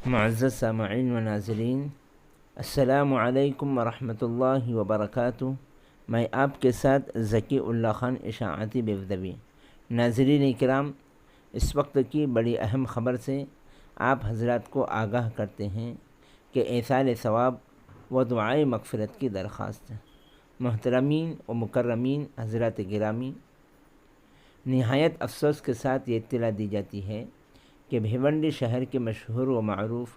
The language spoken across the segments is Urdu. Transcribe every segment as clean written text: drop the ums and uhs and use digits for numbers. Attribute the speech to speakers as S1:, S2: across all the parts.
S1: معزز سامعین و ناظرین، السلام علیکم ورحمۃ اللہ وبرکاتہ۔ میں آپ کے ساتھ ذکی اللہ خان اشاعتی بیودوی۔ ناظرین کرام، اس وقت کی بڑی اہم خبر سے آپ حضرات کو آگاہ کرتے ہیں کہ ایصال ثواب و دعائے مغفرت کی درخواست ہے۔ محترمین و مکرمین حضرات گرامی، نہایت افسوس کے ساتھ یہ اطلاع دی جاتی ہے کہ بھیونڈی شہر کے مشہور و معروف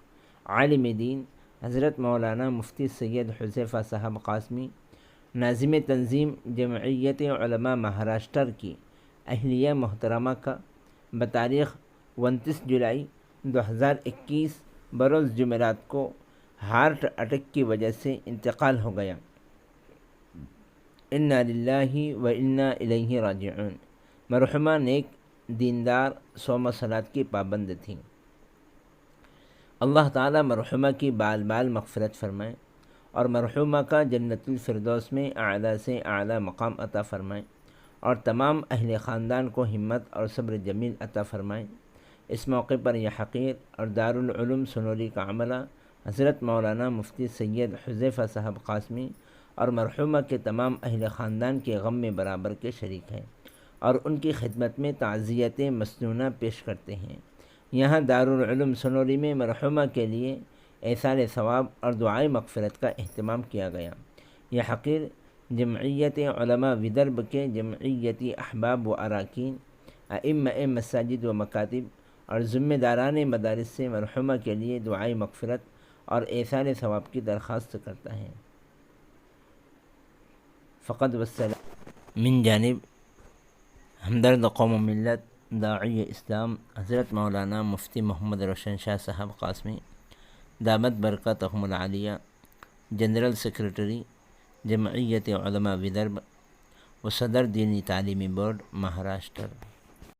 S1: عالم دین حضرت مولانا مفتی سید حذیفہ صاحب قاسمی، ناظم تنظیم جمعیت علماء مہاراشٹر کی اہلیہ محترمہ کا بتاریخ 29 جولائی 2021 بروز جمعرات کو ہارٹ اٹیک کی وجہ سے انتقال ہو گیا۔ انا للہ و انا الیہ راجعون۔ مرحومہ نیک دیندار صوم و صلاۃ کی پابند تھیں۔ اللہ تعالیٰ مرحومہ کی بال بال مغفرت فرمائے اور مرحومہ کا جنت الفردوس میں اعلیٰ سے اعلیٰ مقام عطا فرمائے اور تمام اہل خاندان کو ہمت اور صبر جمیل عطا فرمائے۔ اس موقع پر یہ حقیر اور دارالعلوم سنوری کا عملہ حضرت مولانا مفتی سید حذیفہ صاحب قاسمی اور مرحومہ کے تمام اہل خاندان کے غم میں برابر کے شریک ہیں اور ان کی خدمت میں تعزیت مسنونہ پیش کرتے ہیں۔ یہاں دارالعلوم سنوری میں مرحومہ کے لیے ایصال ثواب اور دعائے مغفرت کا اہتمام کیا گیا۔ یہ حقیر جمعیت علماء ودرب کے جمعیتی احباب و اراکین، ائمہ مساجد و مکاتب اور ذمہ داران مدارس سے مرحومہ کے لیے دعائے مغفرت اور ایصال ثواب کی درخواست کرتا ہے۔ فقط والسلام من جانب ہمدرد قوم و ملت داعی اسلام حضرت مولانا مفتی محمد روشن شاہ صاحب قاسمی دامت برکاتہم العالیہ، جنرل سیکرٹری جمعیت علماء ودرب و صدر دینی تعلیمی بورڈ مہاراشٹر۔